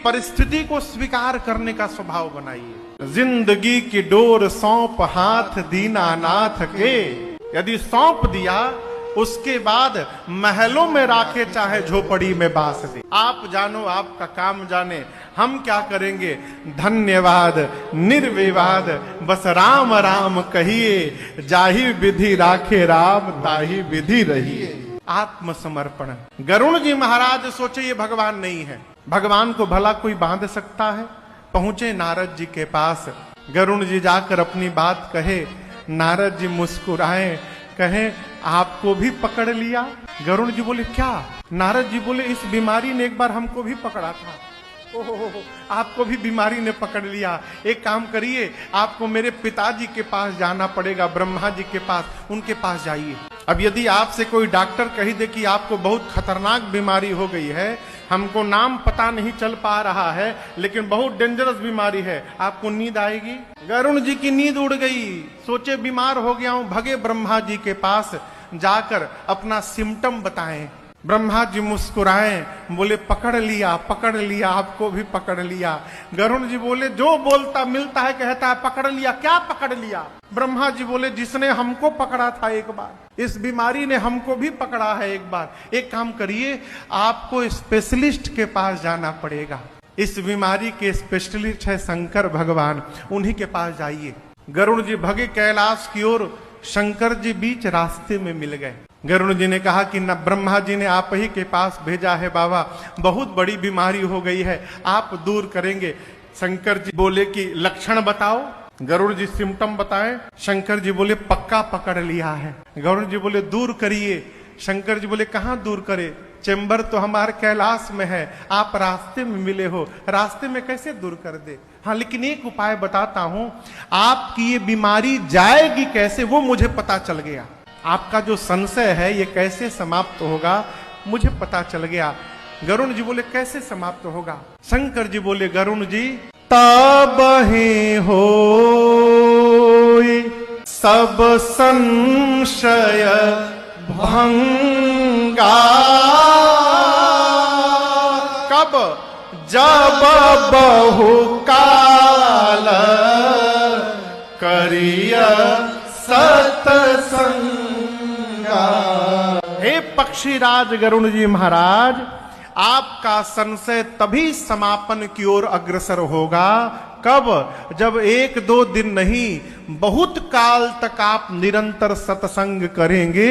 परिस्थिति को स्वीकार करने का स्वभाव बनाइए। जिंदगी की डोर सौंप हाथ दीनानाथ के, यदि सौंप दिया उसके बाद महलों में राखे चाहे झोपड़ी में बास दे। आप जानो आपका काम जाने, हम क्या करेंगे। धन्यवाद निर्विवाद बस राम राम कहिए, जाहि विधि राखे राम ताहि विधि रहिए। आत्मसमर्पण। गरुण जी महाराज सोचे ये भगवान नहीं है, भगवान को भला कोई बांध सकता है। पहुंचे नारद जी के पास, गरुण जी जाकर अपनी बात कहे। नारद जी मुस्कुराए, कहे आपको भी पकड़ लिया। गरुण जी बोले क्या? नारद जी बोले इस बीमारी ने एक बार हमको भी पकड़ा था। ओहो, आपको भी बीमारी ने पकड़ लिया। एक काम करिए, आपको मेरे पिताजी के पास जाना पड़ेगा, ब्रह्मा जी के पास, उनके पास जाइए। अब यदि आपसे कोई डॉक्टर कही दे कि आपको बहुत खतरनाक बीमारी हो गई है, हमको नाम पता नहीं चल पा रहा है लेकिन बहुत डेंजरस बीमारी है, आपको नींद आएगी? गरुण जी की नींद उड़ गई, सोचे बीमार हो गया हूं। भगे ब्रह्मा जी के पास, जाकर अपना सिम्टम बताएं। ब्रह्मा जी मुस्कुराए, बोले पकड़ लिया, आपको भी पकड़ लिया। गरुण जी बोले जो बोलता मिलता है कहता है पकड़ लिया। क्या पकड़ लिया? ब्रह्मा जी बोले जिसने हमको पकड़ा था एक बार, इस बीमारी ने हमको भी पकड़ा है एक बार। एक काम करिए, आपको स्पेशलिस्ट के पास जाना पड़ेगा। इस बीमारी के स्पेशलिस्ट है शंकर भगवान, उन्हीं के पास जाइए। गरुण जी भगे कैलाश की ओर, शंकर जी बीच रास्ते में मिल गए। गरुण जी ने कहा कि न ब्रह्मा जी ने आप ही के पास भेजा है बाबा, बहुत बड़ी बीमारी हो गई है, आप दूर करेंगे। शंकर जी बोले कि लक्षण बताओ। गरुड़ जी सिम्टम बताए। शंकर जी बोले पक्का पकड़ लिया है। गरुड़ जी बोले दूर करिए। शंकर जी बोले कहाँ दूर करे? चेंबर तो हमारे कैलाश में है, आप रास्ते में मिले हो, रास्ते में कैसे दूर कर दे? हाँ लेकिन एक उपाय बताता हूं, आपकी ये बीमारी जाएगी कैसे वो मुझे पता चल गया। आपका जो संशय है ये कैसे समाप्त होगा मुझे पता चल गया। गरुण जी बोले कैसे समाप्त होगा? शंकर जी बोले गरुण जी तब ही हो सब संशय भंगा, कब? जब बहुकाल करिय सतसंगा। हे पक्षीराज गरुण जी महाराज, आपका संशय तभी समापन की ओर अग्रसर होगा। कब? जब एक दो दिन नहीं बहुत काल तक आप निरंतर सत्संग करेंगे